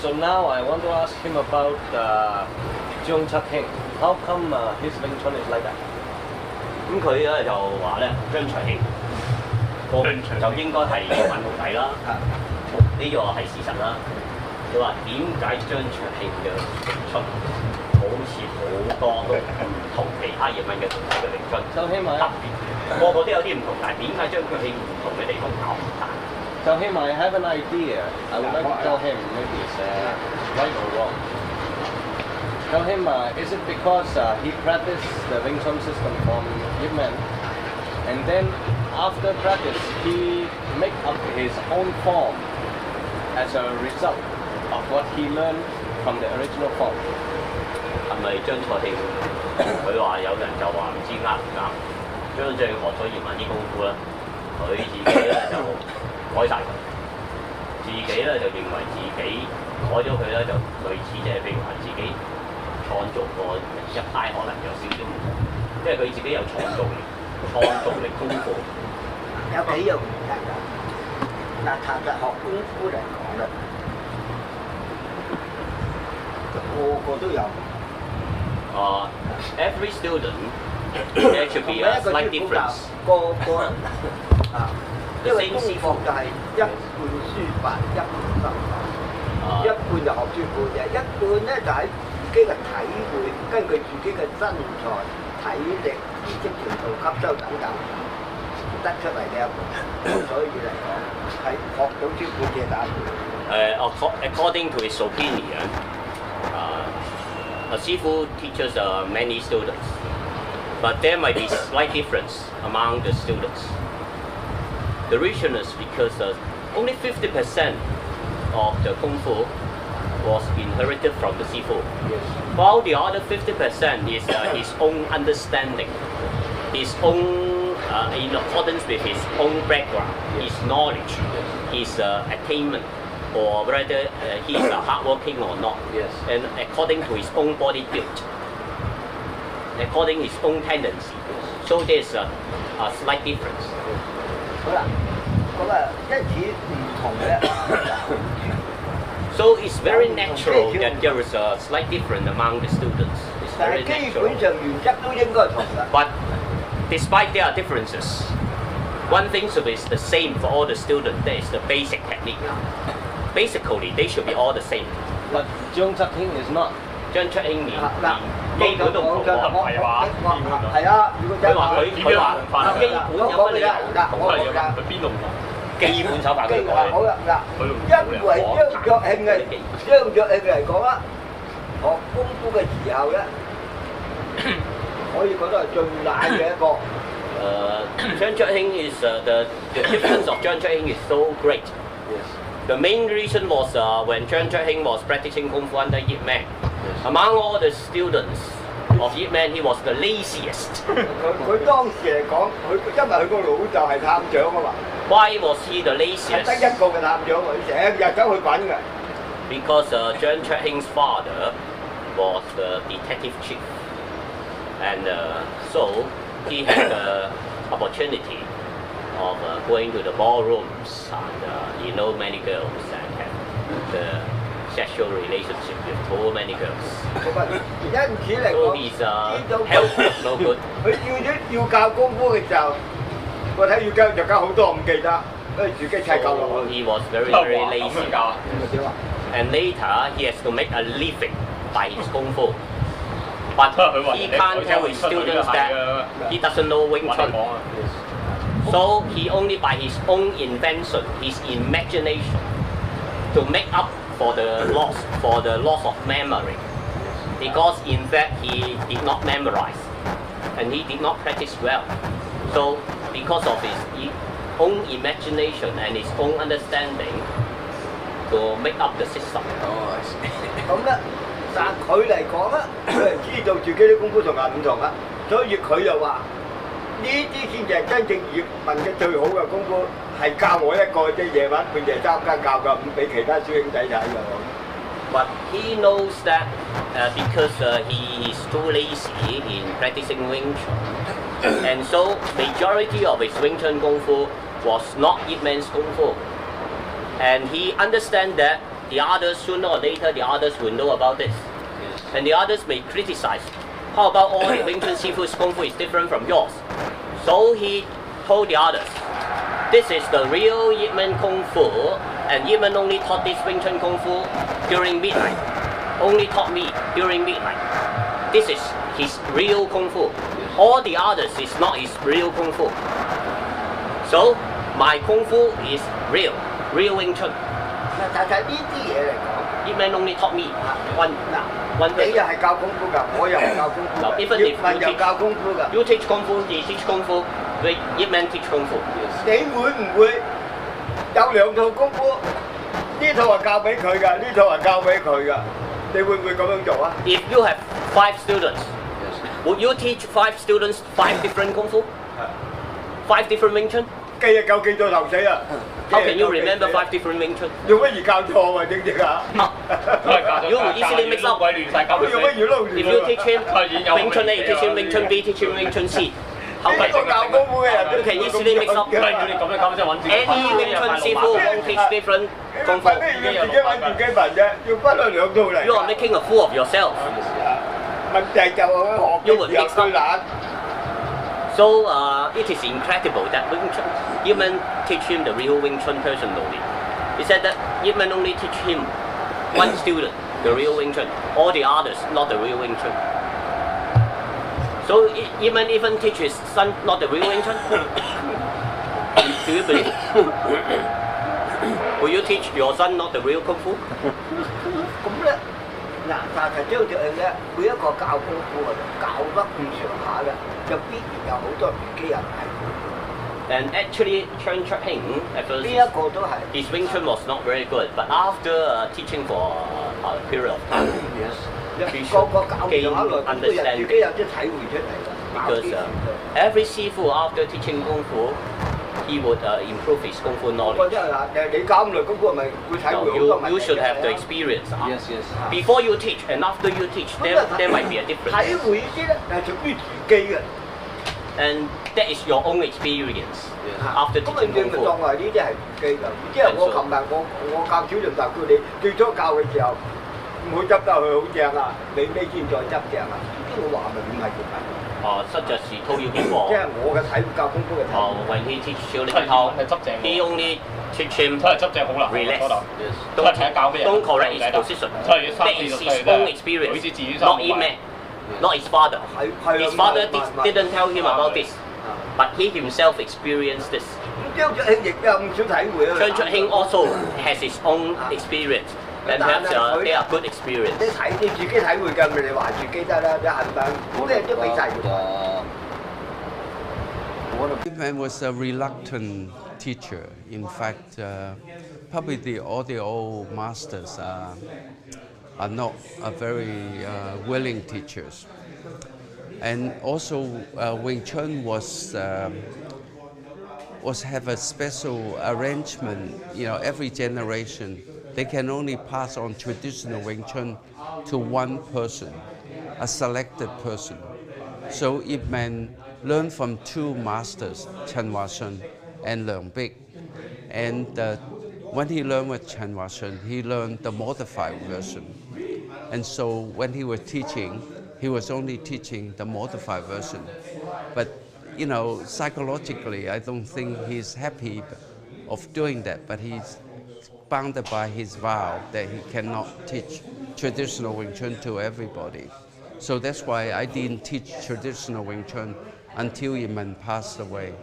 So now I want to ask him about Cheung. How come his Wing Chun is like that? 咁佢咧就話咧張長興就應該係揾徒弟啦，呢個係事實啦。佢話點解張長興嘅出好似好多都唔同其他葉問嘅徒弟嘅詠春，就希望特別個個都有啲唔同，但係點解張長興唔同嘅地方搞唔大？ So him, I have an idea. I would like to tell him maybe it's right or wrong. Tell him, is it because he practiced the Wing Chun system from Yip Man, and then after practice he make up his own form as a result of what he learned from the original form? 係咪張錯慶？佢話有人就話唔知啱唔啱。張正學咗葉問啲功夫啦，佢自己咧就改晒佢，自己咧就認為自己改咗佢咧就類似即係譬如話自己創造個一派可能有少少唔同，因為佢自己有創造力功夫。有幾樣唔同㗎。嗱，其實學功夫嚟講咧，個個都有。Every student there should be a slight difference. 個因為功課就係一半書法，一半心法，一半就學書本嘅，一半咧就喺自己嘅體會，根據自己嘅身材、體力、知識程度、吸收等等得出嚟嘅一半。所以嚟講，係學到書本嘅打半。According to his opinion, a Sifu teaches many students, but there might be slight difference among the students. The reason is because only 50% of the Kung Fu was inherited from the Sifu, while the other 50% is his own understanding, his own, in accordance with his own background, his knowledge, his attainment, or whether he's hardworking or not, and according to his own body build, according to his own tendency. So there's a slight difference. 好啦，咁因此唔同嘅。So it's very natural that there is a slight difference among the students. It's 但 very 係基 natural. 本上原則都應該同嘅。But despite their differences, one thing should be the same for all the students. That is the basic technique. Basically, they should be all the same. But Cheung is not. 張出興連基本都唔同喎，係話？係啊，如果真係佢話基本有乜理由？佢邊度唔同？基本手法佢改。好啦，嗱，因為張作興嚟講啦，學功夫嘅時候咧，可以講到係最難嘅一個。Cheung is the difference of Cheung is so great. The main reason was when Cheung was practicing Kung Fu under Yip Man. Among all the students of Yip Man, he was the laziest. 佢當時嚟講，因為佢個老就係探長啊嘛。Why was he the laziest? 得一個嘅探長，佢成日走去滾嘅。Because Cheung's father was the detective chief, and so he had the opportunity of going to the ballrooms and he know many girls and have the sexual relationship with so many girls. 因此嚟 So 講， his health no good. 佢要教功夫嘅時候，我睇要教就教好多唔記得，因為自己砌夠落 So 去。he was very lazy. And later he has to make a living by his kung fu. But he can't tell his students that he doesn't know Wing Chun. So he only by his own invention, his imagination, to make up for the loss of memory. Because in fact he did not memorize and he did not practice well. So because of his own imagination and his own understanding to make up the system. 咁咧，但佢嚟講咧，佢係知道自己啲功夫同人唔同啊，所以佢又話。呢啲先至係真正葉問嘅最好嘅功夫，係教我一個啫。夜晚佢哋三間教㗎，唔俾其他師兄仔睇㗎。But he knows that because he is too lazy in practicing Wing Chun, and so majority of his Wing Chun Kung Fu was not Yip Man's Kung Fu. And he understands that the others, sooner or later, the others will know about this. And the others may criticize. How about all the Wing Chun Sifu's Kung Fu is different from yours? So he told the others, this is the real Yip Man Kung Fu, and Yip Man only taught this Wing Chun Kung Fu during midnight. Only taught me during midnight. This is his real Kung Fu. All the others is not his real Kung Fu. So, my Kung Fu is real Wing Chun. 但係呢啲嘢嚟講， Yip Man only taught me one 你 person. 又係教功夫㗎，我又係教功夫 No, 㗎， even 葉 if 問 you 又 teach, 教功夫㗎。 you teach Kung Fu, he teach Kung Fu, Yip Man teach Kung Fu. 你會唔會有兩套功夫？呢套係教俾佢㗎，呢套係教俾佢㗎。你會唔會咁樣做啊？ If you have 5 students, would you teach 5 students 5 different Kung Fu? 5 different Wing Chun? 記啊夠記到頭死啊！ How can you remember 5 different Wing Chun? 用乜而教錯啊？正正啊！ You will easily mix up. 用乜而撈 If you teach him Wing Chun A, teach him Wing Chun B, teach him Wing Chun C. How 呢個教功夫嘅人 you can easily mix up? Any Wing Chun Sifu won't teach different Kung Fu. 自己揾自己問啫，要分開兩套嚟。 You are making a fool of yourself. 問題就係學嘅時候最難。 So it is incredible that Wing Chun, Yip Man teach him the real Wing Chun personally. He said that Yip Man only teach him one student, the real Wing Chun, all the others not the real Wing Chun. So Yip Man even teach his son not the real Wing Chun. Do you believe? Will you teach your son not the real Kung Fu? 咁咧，嗱，但係張著咧，每一個教功夫啊，教得咁上下咧，就必然有好多自己人睇。 And actually, Cheung at first, 呢一個都係。 his Wing Chun was not very good, but after teaching for a period of time, he 個個教 gained 上下來，咁都有自己 understanding. 有啲體會出嚟㗎。 Because every Sifu after teaching Kung Fu, he would improve his Kung Fu 我 knowledge. 真係嗱，你教咁耐功夫，係咪會體會 No, 好多 you 問 you 題 should have the 嘅？ experience. Yes, yes. Before you teach and after you teach, there might be a 體 difference. 會先咧係屬於自己嘅。 And that is your own experience after 咁 teaching 你 Kung 咪 Fu. 當係呢啲係自己㗎。即係我琴日我教小龍大叫你最初教嘅時候，唔好執得佢好正啊！你尾先再執正啊！呢啲我話咪唔係叫緊。 Such as he told you 即 before. 係我嘅體會教功夫嘅體會。 When he teach Cheung, he only teach him relax. Don't correct his position. That is his own experience, not him, not his father. His father didn't tell him about this, but he himself experienced this. 張卓興亦有唔少體會啊。 Cheung also has his own experience, and perhaps they are good experience. 你自己體會㗎，咪你話自己得啦，你係咪？咁你都俾晒佢。 Yip Man was a reluctant teacher. In fact, probably all the old masters are not very willing teachers. And also, Wing Chun was have a special arrangement. You know, every generation they can only pass on traditional Wing Chun to one person, a selected person. So Yip Man learned from 2 masters, Chen Shun and Leung Big. And when he learned with Chen Shun, he learned the modified version. And so when he was teaching, he was only teaching the modified version. But you know, psychologically, I don't think he's happy of doing that, but he's bounded by his vow that he cannot teach traditional Wing Chun to everybody. So that's why I didn't teach traditional Wing Chun until Yip Man passed away.